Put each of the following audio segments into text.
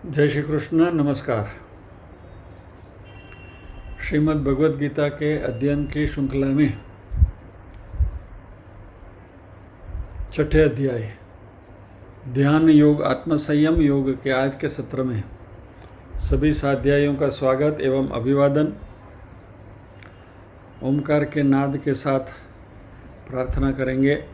जय श्री कृष्ण। नमस्कार। श्रीमद् भगवद गीता के अध्ययन की श्रृंखला में छठे अध्याय ध्यान योग आत्म संयम योग के आज के सत्र में सभी साध्यायों का स्वागत एवं अभिवादन। ओमकार के नाद के साथ प्रार्थना करेंगे।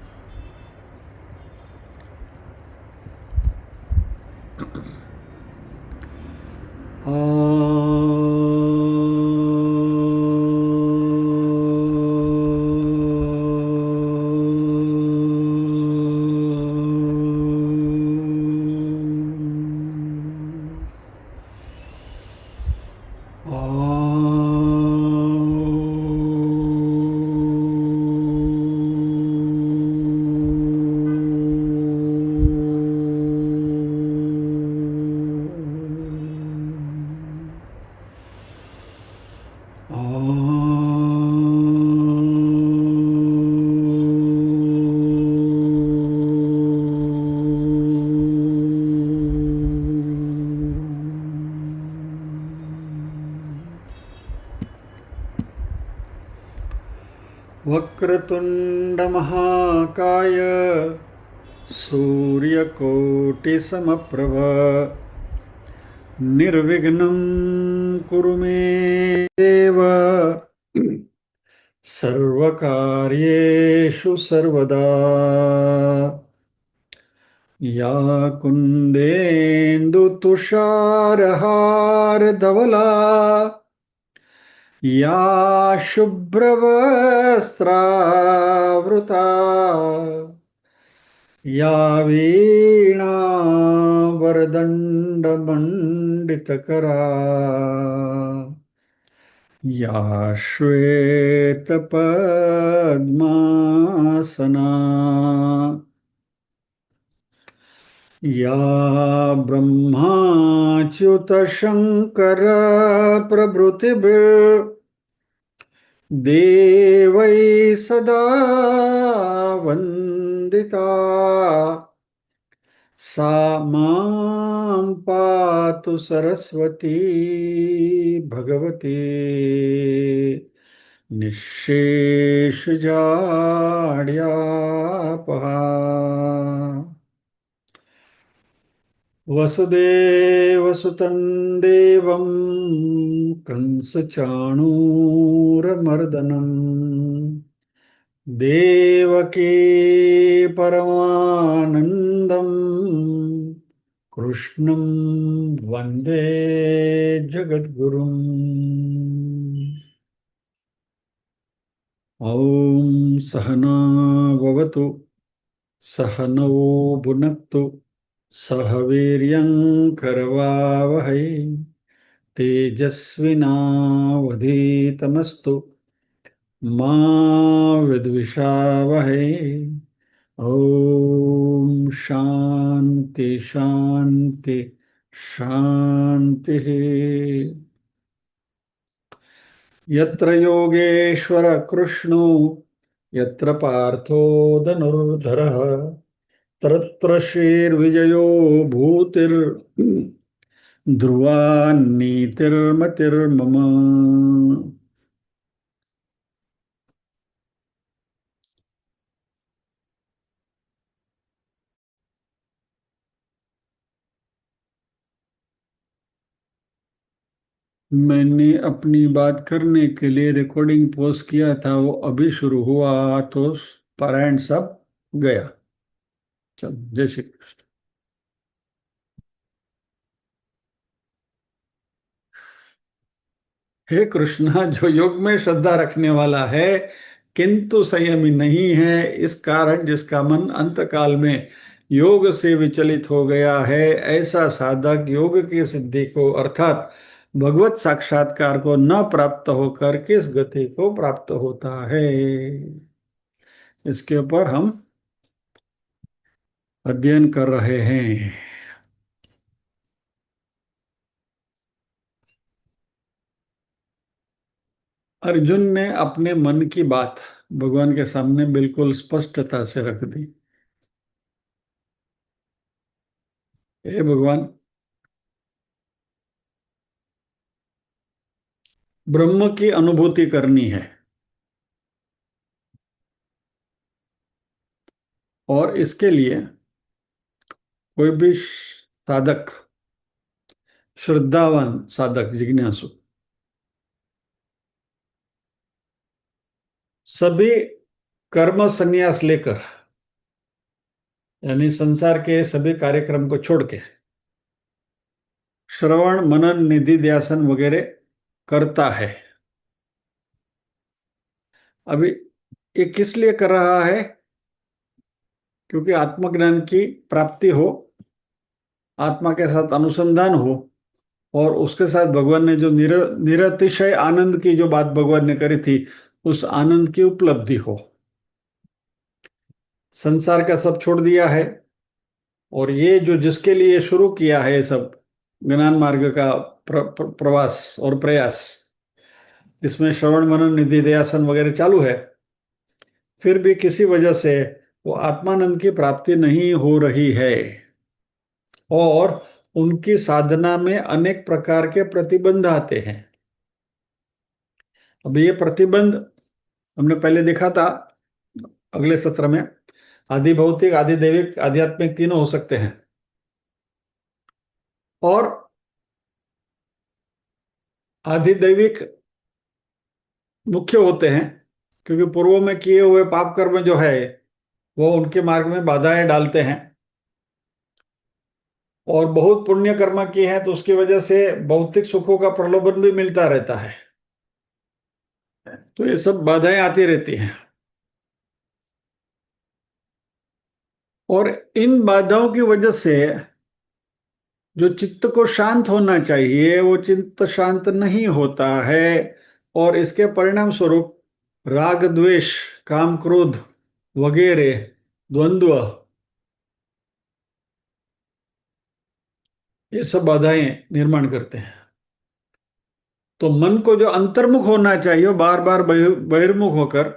वक्रतुंड महाकाय सूर्यकोटिसमप्रभ निर्विघ्नं कुरु मे देव सर्वकार्येषु सर्वदा। या कुन्देन्दुतुषारहारधवला या शुभ्रवस्त्रावृता या वीणावरदण्डमण्डितकरा या श्वेतपद्मासना या ब्रह्माच्युतशङ्करप्रभृतिभिः देवै सदा वन्दिता सा मां पातु सरस्वती भगवती निःशेषजाड्यापहा। वसुदेवसुतं देवं कंसचाणूरमर्दनं देवकी परमानन्दं कृष्णं वन्दे जगद्गुरुम्। ॐ सहना भवतु सहनौ भुनक्तु सह वीर्यं करवावहै तेजस्विनावधीतमस्तु मा विद्विषावहै। ॐ शान्ति शान्ति शान्तिः। यत्र योगेश्वर कृष्णो यत्र पार्थो धनुर्धरः तत्र श्रीर्विजयो भूतिर् ध्रुवा नीतिर्मतिर्मम। मैंने अपनी बात करने के लिए रिकॉर्डिंग पोस्ट किया था, वो अभी शुरू हुआ तो पारायण सब गया। चलो, जय श्री कृष्ण। हे कृष्णा, जो योग में श्रद्धा रखने वाला है किंतु संयमी नहीं है, इस कारण जिसका मन अंतकाल में योग से विचलित हो गया है, ऐसा साधक योग की सिद्धि को अर्थात भगवत साक्षात्कार को न प्राप्त होकर किस गति को प्राप्त होता है, इसके ऊपर हम अध्ययन कर रहे हैं। अर्जुन ने अपने मन की बात भगवान के सामने बिल्कुल स्पष्टता से रख दी। हे भगवान, ब्रह्म की अनुभूति करनी है। और इसके लिए कोई भी साधक, श्रद्धावान साधक, जिज्ञासु, सभी कर्म संन्यास लेकर, यानी संसार के सभी कार्यक्रम को छोड़ के श्रवण मनन निधि ध्यासन वगैरह करता है। अभी ये किस लिए कर रहा है? क्योंकि आत्मज्ञान की प्राप्ति हो, आत्मा के साथ अनुसंधान हो, और उसके साथ भगवान ने जो निरतिशय आनंद की जो बात भगवान ने करी थी, उस आनंद की उपलब्धि हो। संसार का सब छोड़ दिया है, और ये जो जिसके लिए शुरू किया है ये सब ज्ञान मार्ग का प्रवास और प्रयास, इसमें श्रवण मनन निधि ध्यासन वगैरह चालू है, फिर भी किसी वजह से वो आत्मानंद की प्राप्ति नहीं हो रही है, और उनकी साधना में अनेक प्रकार के प्रतिबंध आते हैं। अब ये प्रतिबंध हमने पहले देखा था अगले सत्र में, आदि भौतिक, आदि दैविक, आध्यात्मिक, तीनों हो सकते हैं। और आदि दैविक मुख्य होते हैं, क्योंकि पूर्व में किए हुए पाप कर्म जो है वो उनके मार्ग में बाधाएं डालते हैं, और बहुत पुण्य कर्म किए हैं तो उसकी वजह से भौतिक सुखों का प्रलोभन भी मिलता रहता है। तो ये सब बाधाएं आती रहती हैं, और इन बाधाओं की वजह से जो चित्त को शांत होना चाहिए वो चित्त शांत नहीं होता है, और इसके परिणाम स्वरूप राग द्वेष, काम क्रोध वगैरह द्वंद्व, ये सब बाधाएं निर्माण करते हैं। तो मन को जो अंतर्मुख होना चाहिए, बार बार बहिर्मुख होकर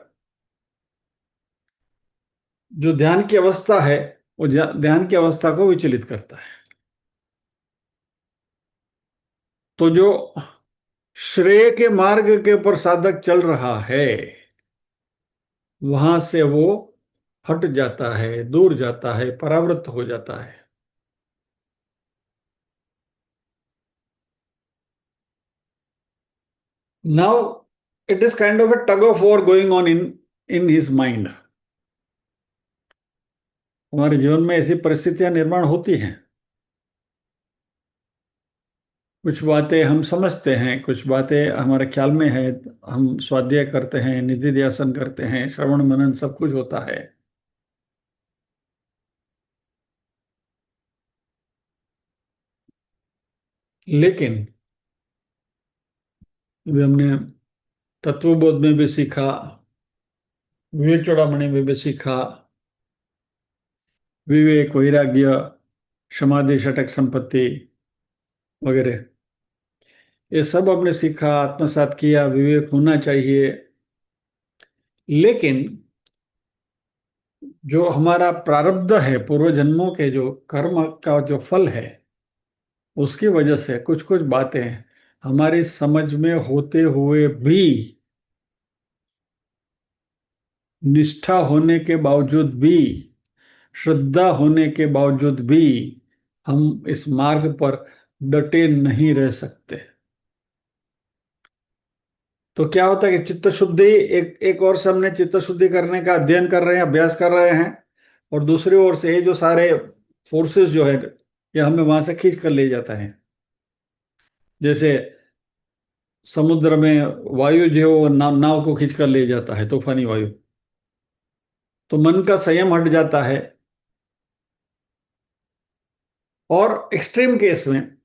जो ध्यान की अवस्था है, वो ध्यान की अवस्था को विचलित करता है। तो जो श्रेय के मार्ग के ऊपर साधक चल रहा है, वहां से वो हट जाता है, दूर जाता है, परावृत्त हो जाता है। Now it is kind of a tug of war going on in his mind. हमारे जीवन में ऐसी परिस्थितियां निर्माण होती हैं। कुछ बातें हम समझते हैं, कुछ बातें हमारे ख्याल में है, हम स्वाध्याय करते हैं, निधि ध्यासन करते हैं, श्रवण मनन सब कुछ होता है। लेकिन अभी हमने तत्वबोध में भी सीखा, विवेक चूड़ामणि में भी सीखा, विवेक, वैराग्य, समाधि, षटक संपत्ति वगैरह, ये सब हमने सीखा, आत्मसात किया, विवेक होना चाहिए। लेकिन जो हमारा प्रारब्ध है, पूर्व जन्मों के जो कर्म का जो फल है, उसकी वजह से कुछ कुछ बातें हमारी समझ में होते हुए भी, निष्ठा होने के बावजूद भी, श्रद्धा होने के बावजूद भी, हम इस मार्ग पर डटे नहीं रह सकते। तो क्या होता है कि चित्त शुद्धि, एक एक ओर से हमने चित्त शुद्धि करने का अध्ययन कर रहे हैं, अभ्यास कर रहे हैं, और दूसरी ओर से ये जो सारे फोर्सेस जो है, ये हमें वहां से खींच कर ले जाता है। जैसे समुद्र में वायु जो है वो नाव को खींच कर ले जाता है, तूफानी वायु। तो मन का संयम हट जाता है, और एक्सट्रीम केस में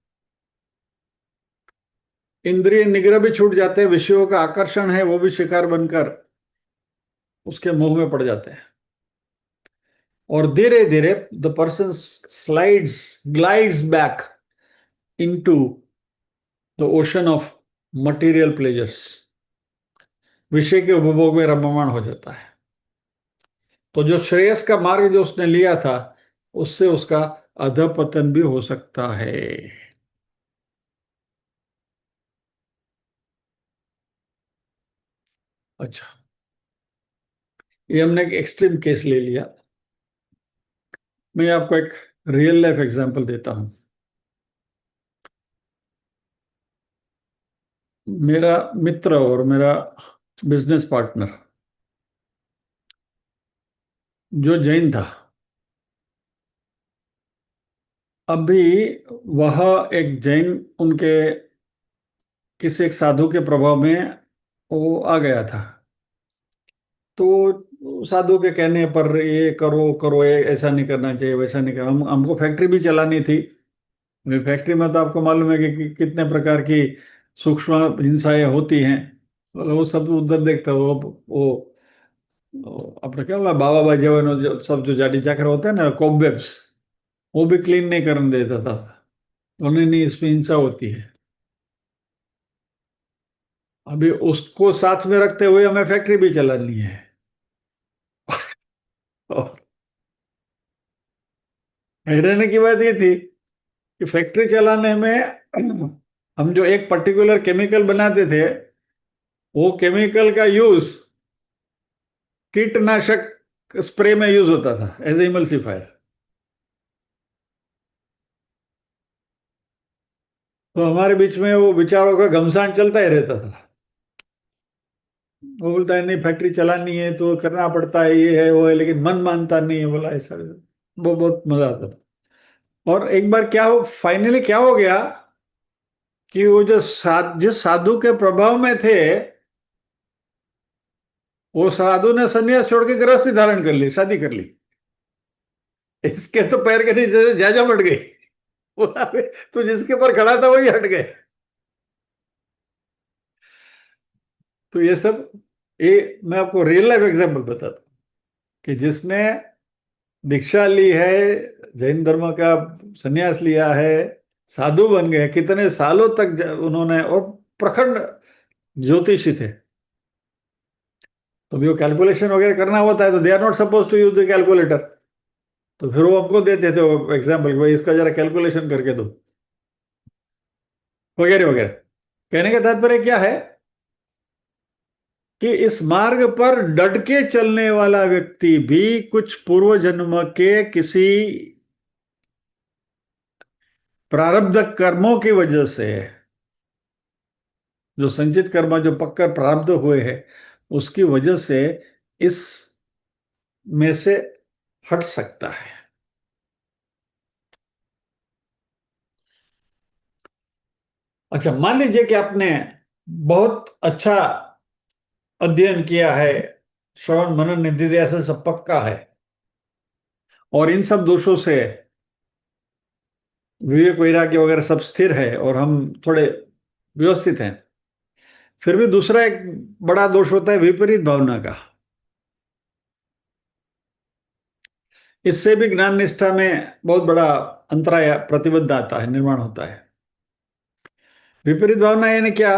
इंद्रिय निग्रह भी छूट जाते हैं, विषयों का आकर्षण है वो भी शिकार बनकर उसके मोह में पड़ जाते हैं, और धीरे धीरे the person glides back into the ocean of material pleasures, विषय के उपभोग में रममाण हो जाता है। तो जो श्रेयस का मार्ग जो उसने लिया था, उससे उसका अधपतन भी हो सकता है। अच्छा, ये हमने एक एक्सट्रीम केस ले लिया। मैं आपको एक रियल लाइफ एग्जांपल देता हूँ। मेरा मित्र और मेरा बिजनेस पार्टनर जो जैन था, अभी वह एक जैन उनके किसी एक साधु के प्रभाव में वो आ गया था। तो साधु के कहने पर ये करो करो, ये ऐसा नहीं करना चाहिए, वैसा नहीं करना। हमको फैक्ट्री भी चलानी थी। फैक्ट्री में तो आपको मालूम है कि कितने प्रकार की सूक्ष्म हिंसाएं होती हैं। वो सब उधर देखता, वो अपने क्या बोला, बाबा भाई जवान जो सब जो जाडी जाकर होता है ना, कोबवेब्स, वो भी क्लीन नहीं करने देता था। उन्हें नहीं, इसमें हिंसा होती है। अभी उसको साथ में रखते हुए हमें फैक्ट्री भी चलानी है। और हैरानी की बात ये थी कि फैक्ट्री चलाने में हम जो एक पर्टिकुलर केमिकल बनाते थे, वो केमिकल का यूज कीटनाशक स्प्रे में यूज होता था एज इमल्सिफायर। तो हमारे बीच में वो विचारों का घमसान चलता ही रहता था। वो बोलता है नहीं, फैक्ट्री चलानी है तो करना पड़ता है, ये है वो है, लेकिन मन मानता नहीं है, बोला ऐसा। वो बहुत मजा आता था। और एक बार क्या हो, फाइनली क्या हो गया कि वो जो जिस साधु के प्रभाव में थे, वो साधु ने संन्यास छोड़ के गृहस्थी धारण कर ली, शादी कर ली। इसके तो पैर के नीचे से जाजा मट गई। बोला, "अबे, तू जिसके ऊपर खड़ा था वही हट गए।" तो ये सब, ये मैं आपको रियल लाइफ एग्जांपल बताता हूँ कि जिसने दीक्षा ली है, जैन धर्म का संन्यास लिया है, साधु बन गए, कितने सालों तक उन्होंने, और प्रखंड ज्योतिषी थे। तो भी वो कैलकुलेशन वगैरह करना होता है, तो they are not suppose to use the calculator. तो फिर वो हमको देते थे वो एग्जाम्पल, भाई इसका जरा कैलकुलेशन करके दो, वगैरह वगैरह। कहने का तात्पर्य क्या है कि इस मार्ग पर डट के चलने वाला व्यक्ति भी कुछ पूर्व जन्म के किसी प्रारब्ध कर्मों की वजह से, जो संचित कर्म जो पक्का प्रारब्ध हुए हैं, उसकी वजह से इस में से हट सकता है। अच्छा, मान लीजिए कि आपने बहुत अच्छा अध्ययन किया है, श्रवण मनन निधिध्यासन सब पक्का है, और इन सब दोषों से विवेक वैराग्य वगैरह सब स्थिर है, और हम थोड़े व्यवस्थित हैं। फिर भी दूसरा एक बड़ा दोष होता है विपरीत भावना का। इससे भी ज्ञान निष्ठा में बहुत बड़ा अंतराय, प्रतिबद्ध आता है, निर्माण होता है। विपरीत भावना यानी क्या?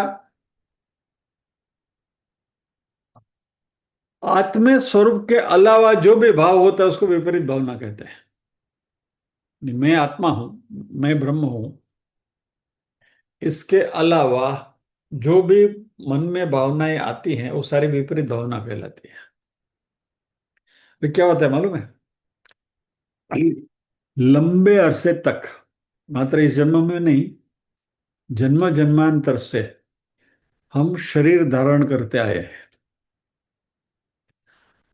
आत्म स्वरूप के अलावा जो भी भाव होता है उसको विपरीत भावना कहते हैं। मैं आत्मा हूं, मैं ब्रह्म हूं, इसके अलावा जो भी मन में भावनाएं आती हैं वो सारी विपरीत भावना कहलाती है। तो क्या होता है मालूम है? लंबे अरसे तक, मात्र इस जन्म में नहीं, जन्म जन्मांतर से हम शरीर धारण करते आए हैं।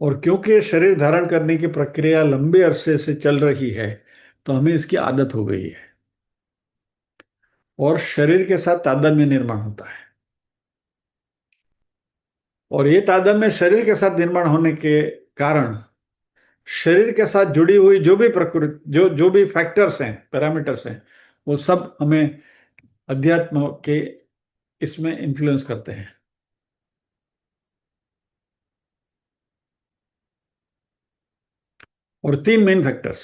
और क्योंकि शरीर धारण करने की प्रक्रिया लंबे अरसे से चल रही है, तो हमें इसकी आदत हो गई है, और शरीर के साथ तादात्म्य निर्माण होता है। और ये तादात्म्य शरीर के साथ निर्माण होने के कारण शरीर के साथ जुड़ी हुई जो भी प्रकृति, जो जो भी फैक्टर्स हैं, पैरामीटर्स हैं, वो सब हमें अध्यात्म के इसमें इन्फ्लुएंस करते हैं। और तीन मेन फैक्टर्स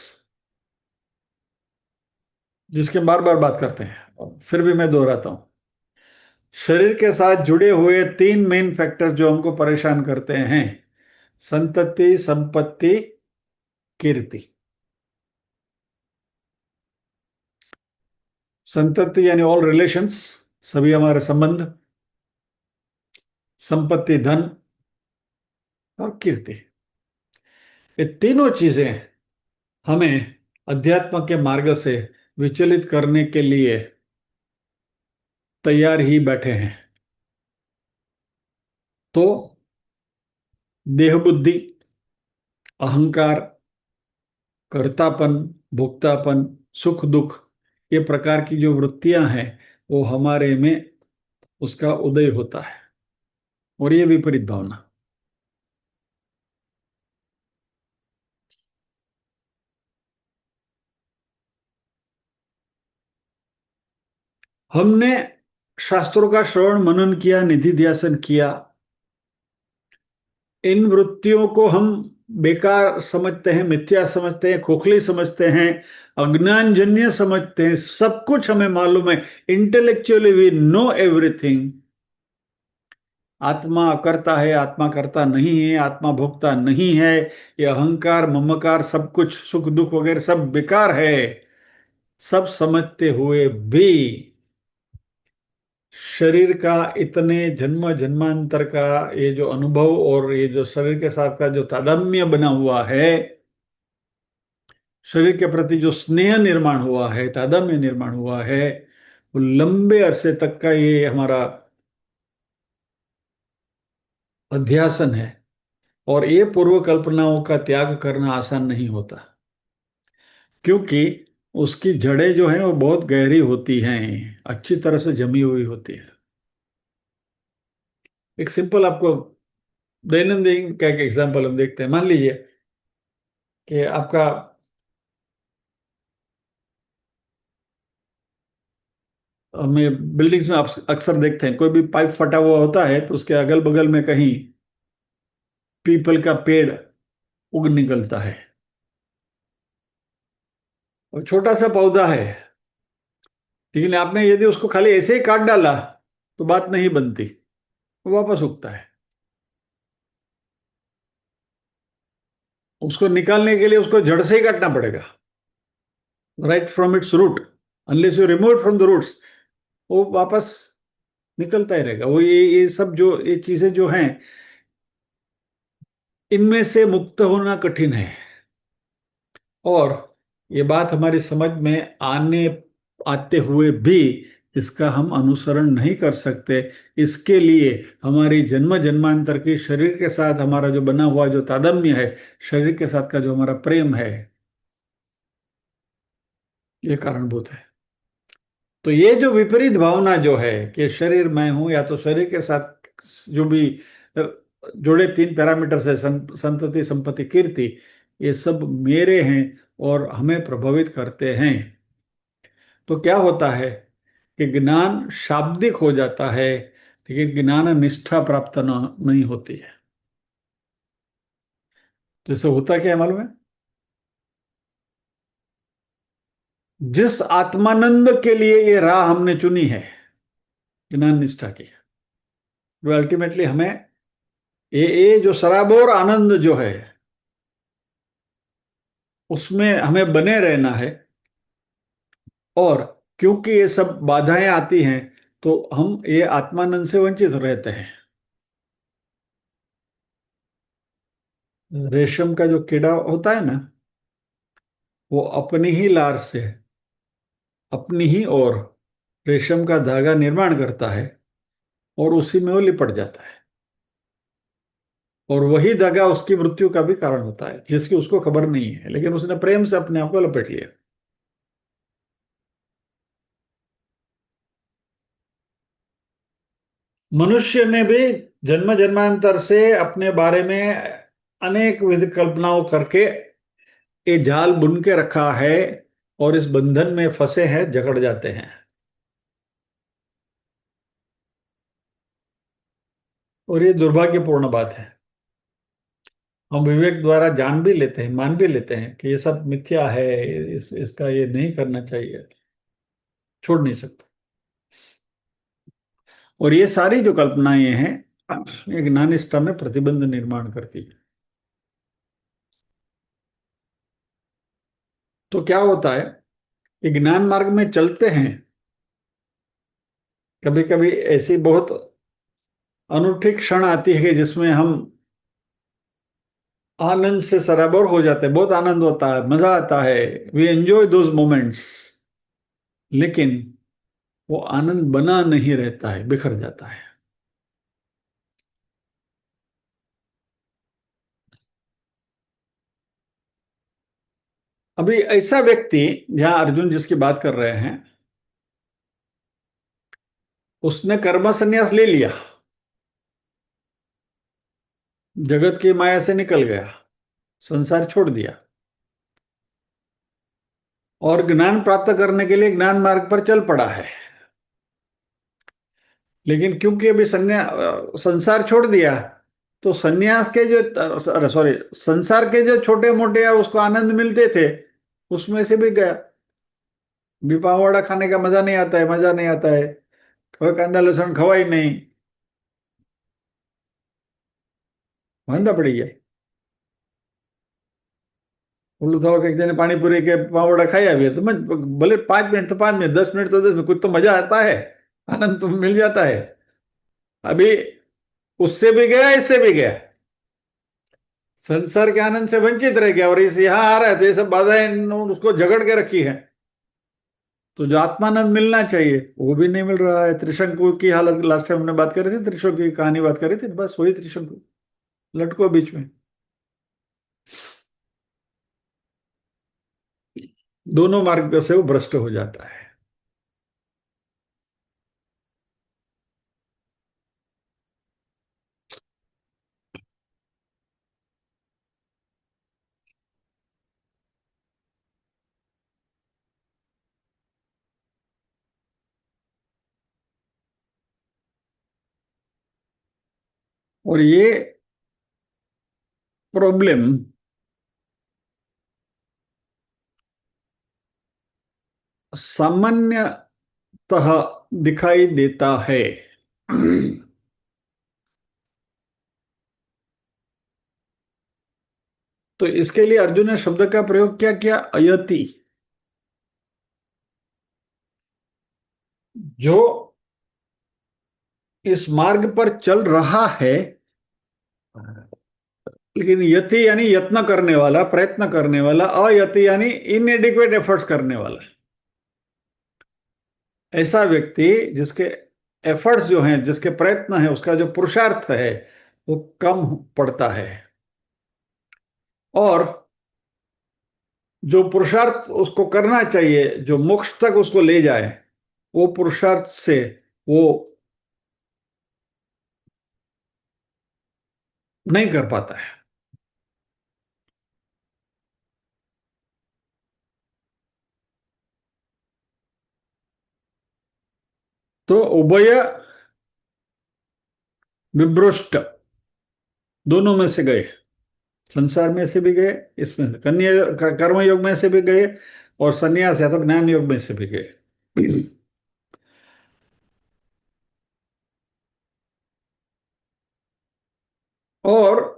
जिसके बार बार बात करते हैं, और फिर भी मैं दोहराता हूं। शरीर के साथ जुड़े हुए तीन मेन फैक्टर जो हमको परेशान करते हैं: संतति, संपत्ति, कीर्ति। संतति यानी ऑल रिलेशंस, सभी हमारे संबंध। संपत्ति, धन, और कीर्ति, ये तीनों चीजें हमें अध्यात्म के मार्ग से विचलित करने के लिए तैयार ही बैठे हैं। तो देह बुद्धि, अहंकार, कर्तापन, भोक्तापन, सुख दुख, ये प्रकार की जो वृत्तियां हैं वो हमारे में उसका उदय होता है। और ये विपरीत भावना, हमने शास्त्रों का श्रवण मनन किया, निधि ध्यासन किया, इन वृत्तियों को हम बेकार समझते हैं, मिथ्या समझते हैं, खोखली समझते हैं, अज्ञानजन्य समझते हैं, सब कुछ हमें मालूम है। Intellectually we know everything. आत्मा करता है, आत्मा करता नहीं है, आत्मा भोगता नहीं है, ये अहंकार ममकार सब कुछ सुख दुख वगैरह सब बेकार है, सब समझते हुए भी शरीर का इतने जन्म जन्मांतर का ये जो अनुभव और ये जो शरीर के साथ का जो तादात्म्य बना हुआ है, शरीर के प्रति जो स्नेह निर्माण हुआ है, तादात्म्य निर्माण हुआ है, वो लंबे अरसे तक का ये हमारा अध्यासन है। और ये पूर्व कल्पनाओं का त्याग करना आसान नहीं होता, क्योंकि उसकी जड़ें जो हैं वो बहुत गहरी होती हैं, अच्छी तरह से जमी हुई होती है। एक सिंपल आपको दैनंदिन का एक एग्जांपल हम देखते हैं। मान लीजिए कि आपका हमें बिल्डिंग्स में आप अक्सर देखते हैं, कोई भी पाइप फटा हुआ होता है तो उसके अगल बगल में कहीं पीपल का पेड़ उग निकलता है, और छोटा सा पौधा है, लेकिन आपने यदि उसको खाली ऐसे ही काट डाला तो बात नहीं बनती, वो वापस उगता है। उसको निकालने के लिए उसको जड़ से ही काटना पड़ेगा, right from its root. Unless you remove from the roots, वो वापस निकलता ही रहेगा। वो ये सब जो ये चीजें जो हैं, इनमें से मुक्त होना कठिन है। और ये बात हमारी समझ में आने आते हुए भी इसका हम अनुसरण नहीं कर सकते। इसके लिए हमारी जन्म जन्मांतर की शरीर के साथ हमारा जो बना हुआ जो तादात्म्य है, शरीर के साथ का जो हमारा प्रेम है, ये कारणभूत है। तो ये जो विपरीत भावना जो है कि शरीर मैं हूं, या तो शरीर के साथ जो भी जुड़े तीन पैरामीटर है, संतति संपत्ति कीर्ति, ये सब मेरे हैं और हमें प्रभावित करते हैं। तो क्या होता है कि ज्ञान शाब्दिक हो जाता है, लेकिन ज्ञान निष्ठा प्राप्त नहीं होती है। जैसे होता क्या है मालूम है? जिस आत्मानंद के लिए ये राह हमने चुनी है, ज्ञान निष्ठा की, वो अल्टीमेटली हमें ये जो सराबोर आनंद जो है उसमें हमें बने रहना है। और क्योंकि ये सब बाधाएं आती हैं तो हम ये आत्मानंद से वंचित रहते हैं। रेशम का जो कीड़ा होता है ना, वो अपनी ही लार से अपनी ही ओर रेशम का धागा निर्माण करता है और उसी में वो लिपट जाता है। और वही धागा उसकी मृत्यु का भी कारण होता है, जिसकी उसको खबर नहीं है, लेकिन उसने प्रेम से अपने आप को लपेट लिया। मनुष्य ने भी जन्म जन्मांतर से अपने बारे में अनेक विध कल्पनाओं करके ये जाल बुन के रखा है, और इस बंधन में फंसे हैं, जकड़ जाते हैं। और ये दुर्भाग्यपूर्ण बात है। हम विवेक द्वारा जान भी लेते हैं, मान भी लेते हैं कि ये सब मिथ्या है, इसका ये नहीं करना चाहिए, छोड़ नहीं सकते। और ये सारी जो कल्पनाएं हैं, ये ज्ञानिष्ठा में प्रतिबंध निर्माण करती है। तो क्या होता है कि ज्ञान मार्ग में चलते हैं, कभी कभी ऐसी बहुत अनूठी क्षण आती है कि जिसमें हम आनंद से सराबोर हो जाते हैं, बहुत आनंद होता है, मजा आता है, वी एंजॉय दोज मोमेंट्स। लेकिन वो आनंद बना नहीं रहता है, बिखर जाता है। अभी ऐसा व्यक्ति, जहां अर्जुन जिसकी बात कर रहे हैं, उसने कर्म संन्यास ले लिया, जगत की माया से निकल गया, संसार छोड़ दिया, और ज्ञान प्राप्त करने के लिए ज्ञान मार्ग पर चल पड़ा है। लेकिन क्योंकि अभी संसार छोड़ दिया, तो सन्यास के जो, अरे सॉरी, संसार के जो छोटे मोटे उसको आनंद मिलते थे, उसमें से भी गया। बिपावड़ा खाने का मजा नहीं आता है, मजा नहीं आता है, कोई कांदा लहसुन खवाई नहीं, महंगा पड़ी है। उल्लू थोड़ा एक दिन पानी पूरी के पावड़ा खाया भी है, तो मैं, भले 5 मिनट तो 5 मिनट, 10 मिनट तो 10 मिनट, कुछ तो मजा आता है, आनंद तो मिल जाता है। अभी उससे भी गया, इससे भी गया, संसार के आनंद से वंचित रह गया, और इस यहाँ आ रहा है तो ये सब बाधाएं उसको झगड़ के रखी है। तो जो आत्मानंद मिलना चाहिए वो भी नहीं मिल रहा है। त्रिशंकु की हालत लास्ट टाइम हमने बात करी थी, त्रिशंकु की कहानी बात करी थी, बस वही त्रिशंकु, लटको बीच में, दोनों मार्ग से वो भ्रष्ट हो जाता है। और ये प्रॉब्लम सामान्यतः दिखाई देता है। तो इसके लिए अर्जुन ने शब्द का प्रयोग क्या किया, अयति। जो इस मार्ग पर चल रहा है, लेकिन यति यानी यत्न करने वाला, प्रयत्न करने वाला, अयति यानी इनएडिक्वेट एफर्ट्स करने वाला, ऐसा व्यक्ति जिसके एफर्ट्स जो हैं, जिसके प्रयत्न है, उसका जो पुरुषार्थ है वो कम पड़ता है। और जो पुरुषार्थ उसको करना चाहिए, जो मोक्ष तक उसको ले जाए, वो पुरुषार्थ से वो नहीं कर पाता है। तो उभय विभ्रष्ट, दोनों में से गए, संसार में से भी गए, इसमें कन्या कर्म योग में से भी गए, और संन्यास या तो ज्ञान योग में से भी गए। और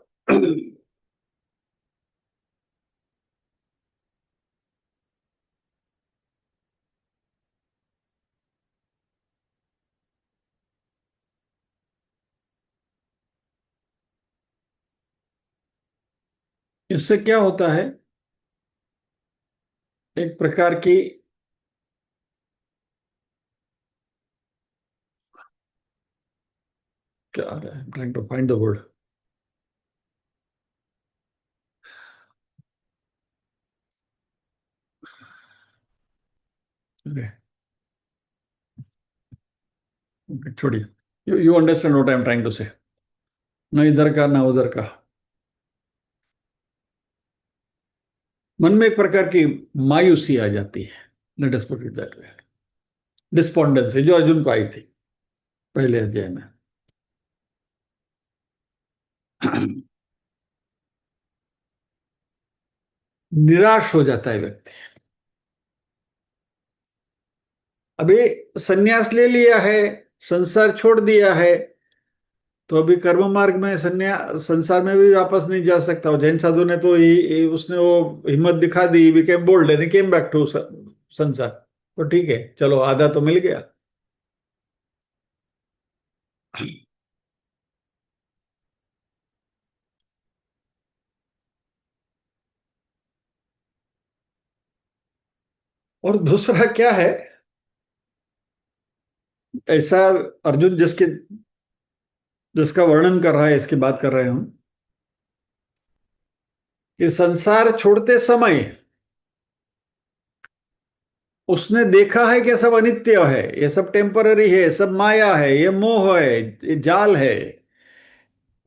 इससे क्या होता है, एक प्रकार की, क्या आ रहा है, trying to find the word, छोड़िए, you understand what I am trying to say. ना इधर का ना उधर का, मन में एक प्रकार की मायूसी आ जाती है, let us put it that way, despondency, जो अर्जुन को आई थी पहले अध्याय में। निराश हो जाता है व्यक्ति। अभी सन्यास ले लिया है, संसार छोड़ दिया है, तो अभी कर्म मार्ग में संसार में भी वापस नहीं जा सकता। और जैन साधु ने तो उसने वो हिम्मत दिखा दी, became bold and came back to sansar. तो ठीक है, चलो आधा तो मिल गया। और दूसरा क्या है, ऐसा अर्जुन जिसका वर्णन कर रहा है, इसकी बात कर रहे हैं हम, कि संसार छोड़ते समय उसने देखा है कि सब अनित्य है, ये सब टेम्पररी है, सब माया है, ये मोह है, ये जाल है।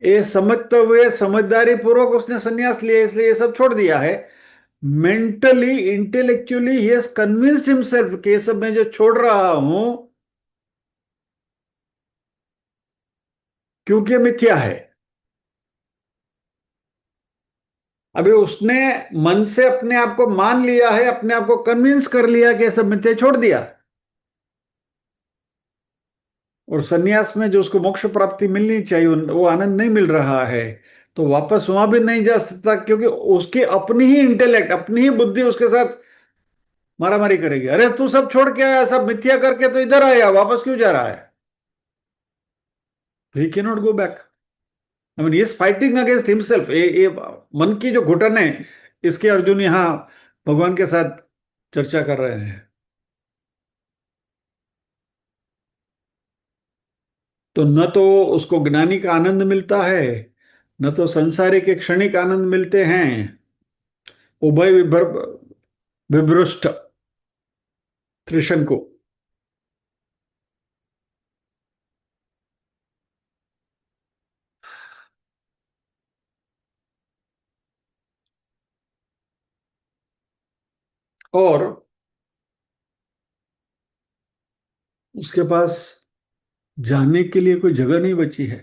ये समझते हुए समझदारी पूर्वक उसने संन्यास लिया, इसलिए ये सब छोड़ दिया है। Mentally intellectually he has convinced himself कि ये सब मैं जो छोड़ रहा हूं क्योंकि ये मिथ्या है। अभी उसने मन से अपने आप को मान लिया है, अपने आप को कन्विंस कर लिया कि ये सब मिथ्या, छोड़ दिया। और सन्यास में जो उसको मोक्ष प्राप्ति मिलनी चाहिए वो आनंद नहीं मिल रहा है, तो वापस वहां भी नहीं जा सकता, क्योंकि उसकी अपनी ही इंटेलेक्ट, अपनी ही बुद्धि उसके साथ मारामारी करेगी। अरे तू सब छोड़ के आया, सब मिथ्या करके तो इधर आया, वापस क्यों जा रहा है? ही cannot go back. I mean, is fighting against himself. ये मन की जो घुटन है, इसके अर्जुन यहाँ भगवान के साथ चर्चा कर रहे हैं। तो न तो उसको ज्ञानी का आनंद मिलता है, न तो संसारी के क्षणिक आनंद मिलते हैं। उभय विभ्रष्ट त्रिशन को। और उसके पास जाने के लिए कोई जगह नहीं बची है।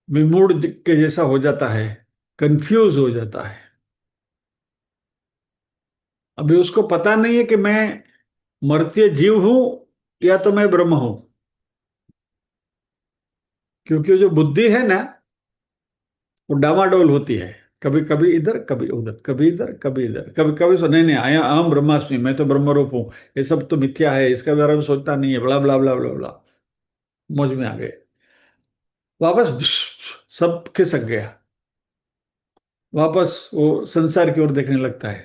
विमूढ़ के जैसा हो जाता है, कंफ्यूज हो जाता है। अभी उसको पता नहीं है कि मैं मर्त्य जीव हूं या तो मैं ब्रह्म हूं। क्योंकि जो बुद्धि है ना, वो डामाडोल होती है। कभी कभी इधर, कभी उधर, कभी इधर, कभी इधर, कभी कभी सो नहीं नहीं, आया अहम ब्रह्मास्मि, मैं तो ब्रह्म रूप हूं, ये सब तो मिथ्या है, इसका बारे में सोचता नहीं है, बड़ा बड़ा बड़ा बड़ा बड़ा। मौज में आ गए, वापस सब खिसक गया। वापस वो संसार की ओर देखने लगता है।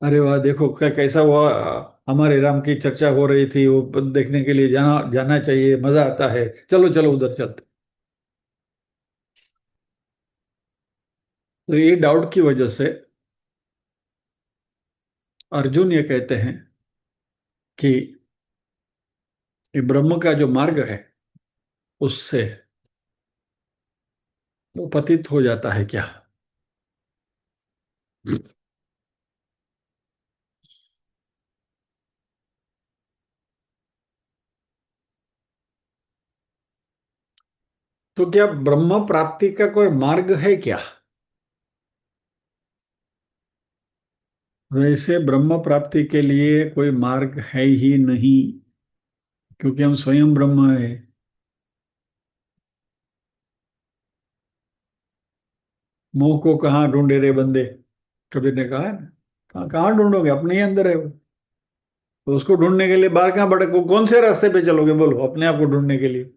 अरे वाह, देखो कैसा हुआ, हमारे राम की चर्चा हो रही थी, वो देखने के लिए जाना जाना चाहिए, मजा आता है, चलो चलो उधर चलते। तो ये डाउट की वजह से अर्जुन ये कहते हैं कि ये ब्रह्म का जो मार्ग है, उससे वो पतित हो जाता है क्या? तो क्या ब्रह्म प्राप्ति का कोई मार्ग है क्या? वैसे ब्रह्म प्राप्ति के लिए कोई मार्ग है ही नहीं, क्योंकि हम स्वयं ब्रह्म है। मोह को कहाँ ढूंढे रे बंदे, कबीर ने कहा है ना। कहाँ कहाँ ढूंढोगे, अपने ही अंदर है वो। तो उसको ढूंढने के लिए बाहर कहाँ भटको, कौन से रास्ते पे चलोगे बोलो अपने आप को ढूंढने के लिए?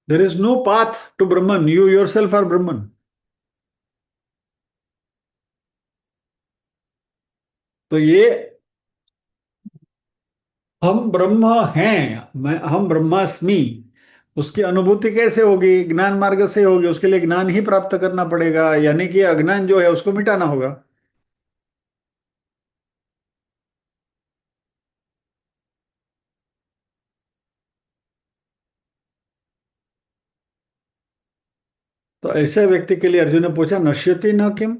There is no path to Brahman, you yourself are Brahman. तो ये हम ब्रह्म हैं, मैं हम ब्रह्मास्मि, उसकी अनुभूति कैसे होगी? ज्ञान मार्ग से होगी, उसके लिए ज्ञान ही प्राप्त करना पड़ेगा, यानी कि अज्ञान जो है उसको मिटाना होगा। तो ऐसे व्यक्ति के लिए अर्जुन ने पूछा, नश्यति न किम,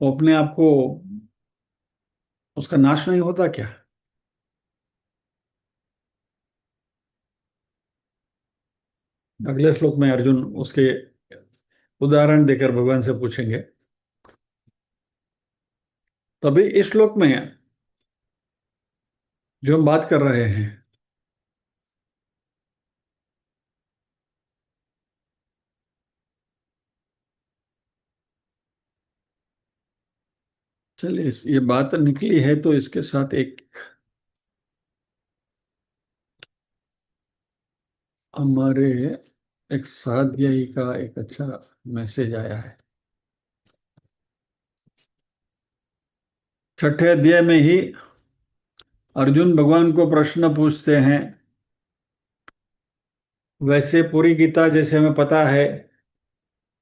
वो अपने आप को, उसका नाश नहीं होता क्या? अगले श्लोक में अर्जुन उसके उदाहरण देकर भगवान से पूछेंगे। तभी इस श्लोक में जो हम बात कर रहे हैं, चलिए ये बात निकली है तो इसके साथ एक हमारे एक स्वाध्यायी का एक अच्छा मैसेज आया है। छठे अध्याय में ही अर्जुन भगवान को प्रश्न पूछते हैं। वैसे पूरी गीता जैसे हमें पता है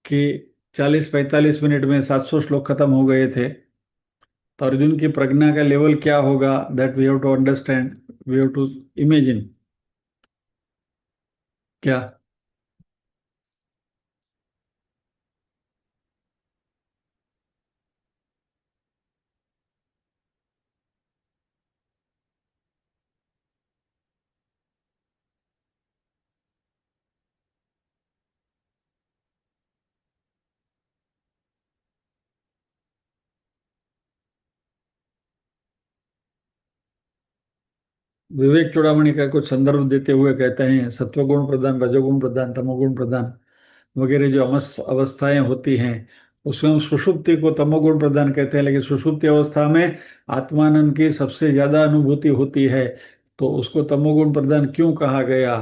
कि 40-45 मिनट में 700 श्लोक खत्म हो गए थे। तो अर्जुन की प्रज्ञा का लेवल क्या होगा, that we have to understand, we have to imagine. क्या? विवेक चूड़ामणि का कुछ संदर्भ देते हुए कहते हैं, सत्वगुण प्रधान, रजोगुण प्रधान, तमोगुण प्रधान वगैरह जो अवस्थाएं होती हैं, उसमें हम सुषुप्ति को तमोगुण प्रधान कहते हैं। लेकिन सुषुप्ति अवस्था में आत्मानंद की सबसे ज्यादा अनुभूति होती है, तो उसको तमोगुण प्रधान क्यों कहा गया?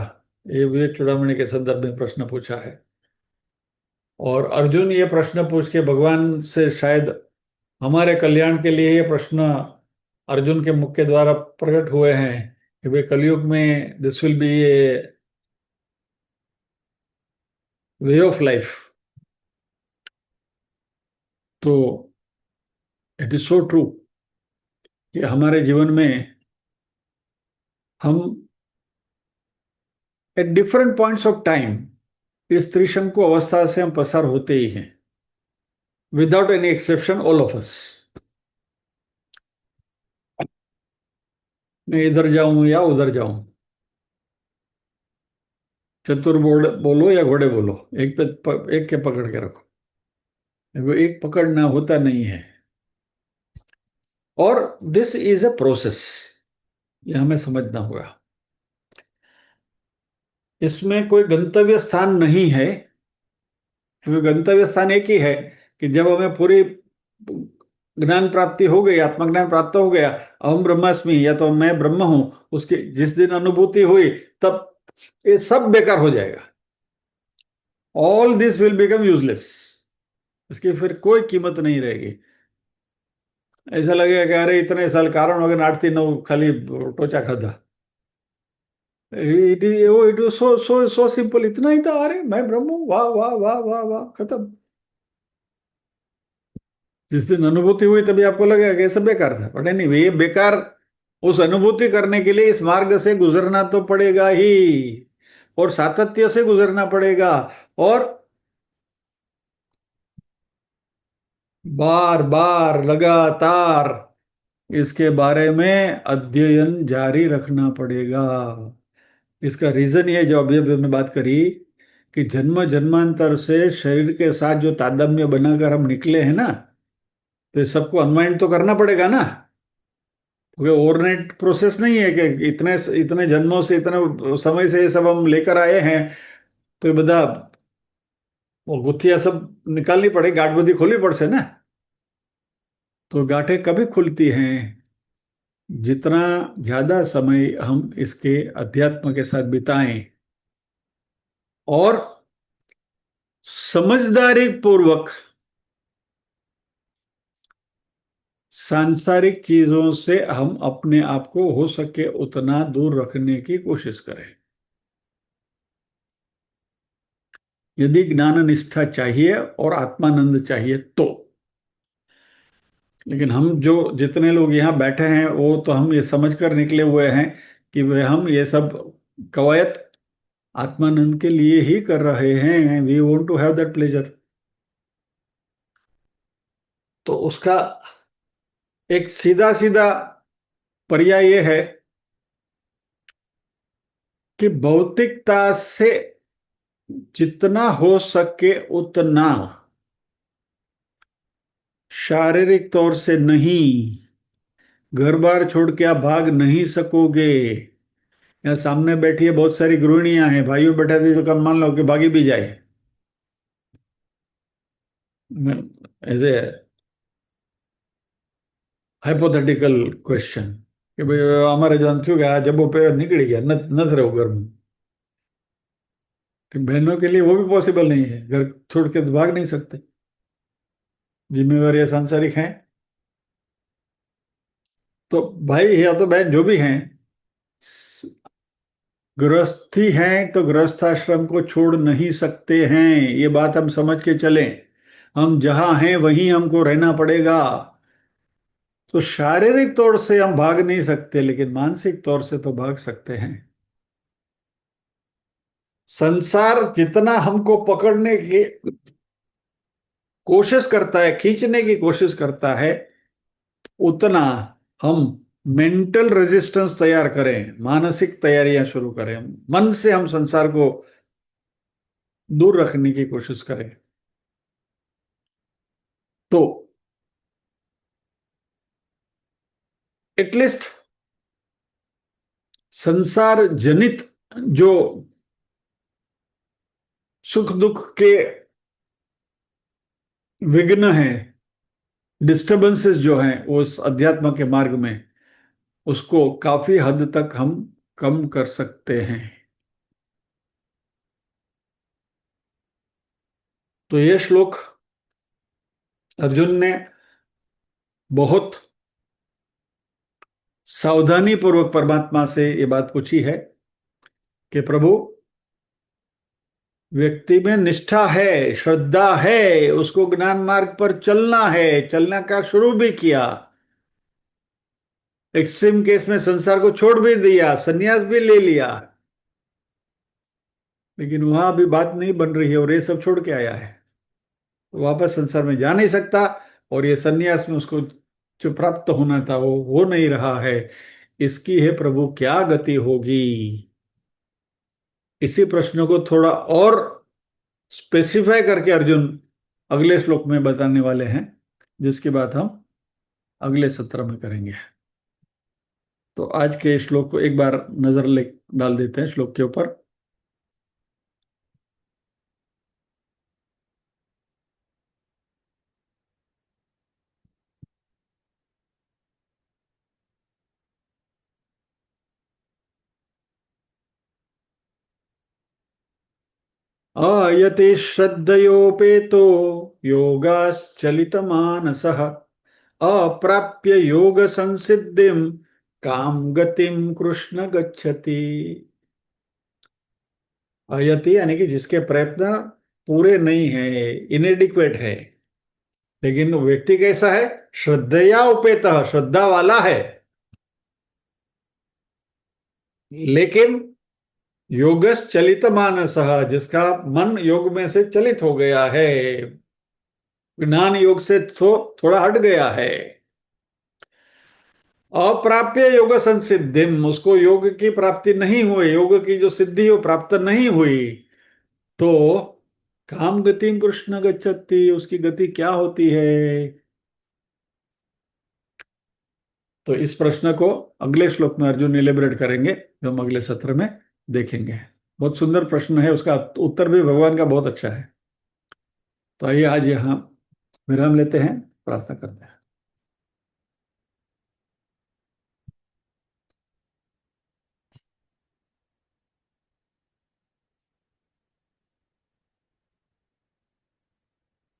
ये विवेक चूड़ामणि के संदर्भ में प्रश्न पूछा है। और अर्जुन ये प्रश्न पूछ के भगवान से शायद हमारे कल्याण के लिए ये प्रश्न अर्जुन के मुख के द्वारा प्रकट हुए हैं कि भाई कलयुग में this will be A way of life. तो इट इज सो ट्रू कि हमारे जीवन में हम at different points of time इस त्रिशंकु अवस्था से हम पसार होते ही हैं, without any exception, all of us. मैं इधर जाऊं या उधर जाऊं, चतुर बोलो या घोड़े बोलो, एक के पकड़ के रखो। वो एक पकड़ना होता नहीं है। और दिस इज अ प्रोसेस, ये हमें समझना होगा। इसमें कोई गंतव्य स्थान नहीं है, क्योंकि गंतव्य स्थान एक ही है कि जब हमें पूरी ज्ञान प्राप्ति हो गई, आत्मज्ञान प्राप्त हो गया, अहम ब्रह्मास्मि या तो मैं ब्रह्म हूं, उसकी जिस दिन अनुभूति हुई तब ये सब बेकार हो जाएगा। All this will become useless. इसकी फिर कोई कीमत नहीं रहेगी। ऐसा लगेगा कि अरे इतने साल कारण वगैरह नाटती न खाली टोचा खाधा। It so so so simple, इतना ही था, अरे मैं ब्रह्म हूँ, वाह वाह वाह वाह वाह, खत्म। जिस दिन अनुभूति हुई तभी आपको लगेगा कि ये सब बेकार था, बट नहीं, ये बेकार उस अनुभूति करने के लिए इस मार्ग से गुजरना तो पड़ेगा ही, और सातत्य से गुजरना पड़ेगा। और बार बार लगातार इसके बारे में अध्ययन जारी रखना पड़ेगा। इसका रीजन ये, जो अभी अभी हमने बात करी, कि जन्म जन्मांतर से शरीर के साथ जो तादात्म्य बनाकर हम निकले हैं ना, तो ये सबको अनवाइंड तो करना पड़ेगा ना। क्योंकि ओवरनाइट प्रोसेस नहीं है कि इतने इतने जन्मों से, इतने समय से ये सब हम लेकर आए हैं, तो ये बदा वो गुत्थियां सब निकालनी पड़े, गांठ बदी खोलनी पड़ से ना। तो गांठें कभी खुलती हैं? जितना ज्यादा समय हम इसके अध्यात्म के साथ बिताएं और समझदारी पूर्वक सांसारिक चीजों से हम अपने आप को हो सके उतना दूर रखने की कोशिश करें। यदि ज्ञान निष्ठा चाहिए और आत्मानंद चाहिए तो। लेकिन हम जो जितने लोग यहाँ बैठे हैं, वो तो हम ये समझ कर निकले हुए हैं कि वे हम ये सब कवायद आत्मानंद के लिए ही कर रहे हैं। We want to have that pleasure. तो उसका एक सीधा सीधा पर्याय ये है कि भौतिकता से जितना हो सके उतना, शारीरिक तौर से नहीं। घर बार छोड़ के आप भाग नहीं सकोगे। यहाँ सामने बैठी है बहुत सारी गृहिणियां हैं, भाइयों बैठे थे, तो कम मान लो कि भागी भी जाए, एज ए हाइपोथेटिकल क्वेश्चन, कि भाई हमारे जान छू गया जब वो पे निकल गया, न रहो घर में। तो बहनों के लिए वो भी पॉसिबल नहीं है, घर छोड़ के तो भाग नहीं सकते, जिम्मेवारियां सांसारिक हैं। तो भाई या तो बहन जो भी हैं, स- गृहस्थी हैं तो गृहस्थाश्रम को छोड़ नहीं सकते हैं, ये बात हम समझ के चलें। हम जहां हैं वहीं हमको रहना पड़ेगा। तो शारीरिक तौर से हम भाग नहीं सकते, लेकिन मानसिक तौर से तो भाग सकते हैं। संसार जितना हमको पकड़ने की कोशिश करता है, खींचने की कोशिश करता है, उतना हम मेंटल रेजिस्टेंस तैयार करें, मानसिक तैयारियां शुरू करें, मन से हम संसार को दूर रखने की कोशिश करें। तो एटलीस्ट संसार जनित जो सुख दुख के विघ्न हैं, डिस्टरबेंसेस जो हैं उस अध्यात्म के मार्ग में, उसको काफी हद तक हम कम कर सकते हैं। तो ये श्लोक अर्जुन ने बहुत सावधानी पूर्वक परमात्मा से ये बात पूछी है कि प्रभु, व्यक्ति में निष्ठा है, श्रद्धा है, उसको ज्ञान मार्ग पर चलना है, चलना का शुरू भी किया, एक्सट्रीम केस में संसार को छोड़ भी दिया, संन्यास भी ले लिया, लेकिन वहां भी बात नहीं बन रही है और ये सब छोड़ के आया है, तो वापस संसार में जा नहीं सकता। और ये संन्यास में उसको जो प्राप्त होना था वो हो नहीं रहा है। इसकी है प्रभु क्या गति होगी? इसी प्रश्न को थोड़ा और स्पेसिफाई करके अर्जुन अगले श्लोक में बताने वाले हैं, जिसकी बात हम अगले सत्र में करेंगे। तो आज के श्लोक को एक बार नजर ले डाल देते हैं श्लोक के ऊपर। आयति श्रद्धयोपेतो योगाश्चलितमानसः अप्राप्य योग संसिद्धिम काम गतिम कृष्ण गच्छति। आयति यानी कि जिसके प्रयत्न पूरे नहीं है, इनएडिक्वेट है, लेकिन वो व्यक्ति कैसा है? श्रद्धया उपेतः, श्रद्धा वाला है, लेकिन योगस चलित मानसः, जिसका मन योग में से चलित हो गया है, ज्ञान योग से थोड़ा हट गया है। अप्राप्य योग संसिद्धिम, उसको योग की प्राप्ति नहीं हुई, योग की जो सिद्धि वो प्राप्त नहीं हुई, तो काम गति कृष्ण गच्छति, उसकी गति क्या होती है? तो इस प्रश्न को अगले श्लोक में अर्जुन इलेबरेट करेंगे, जो हम अगले सत्र में देखेंगे। बहुत सुंदर प्रश्न है, उसका उत्तर भी भगवान का बहुत अच्छा है। तो आइए आज यहाँ विराम लेते हैं, प्रार्थना करते हैं।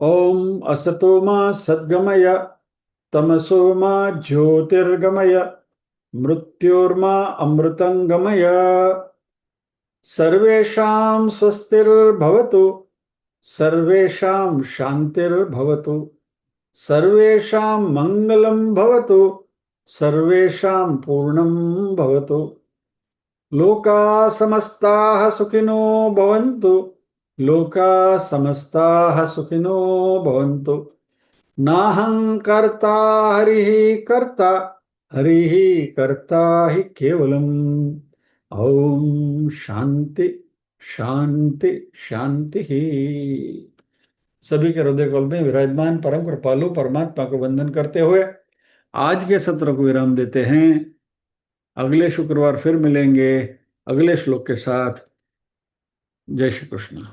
ओम असतो मा सद्गमय, तमसो मा ज्योतिर्गमय, मृत्योर्मा अमृतंगमय। सर्वेषां स्वस्तिर्भवतु, सर्वेषां शांतिर्भवतु, सर्वेषां मंगलं भवतु, सर्वेषां पूर्णं भवतु। लोका समस्ताः सुखिनो भवन्तु, लोका समस्ताः सुखिनो भवन्तु। नाहं कर्ता हरिः कर्ता, हरिः कर्ता हि केवलम्। ओम शांति शांति शांति ही। सभी के हृदय कल में विराजमान परम कृपालु परमात्मा को वंदन करते हुए आज के सत्र को विराम देते हैं। अगले शुक्रवार फिर मिलेंगे अगले श्लोक के साथ। जय श्री कृष्ण।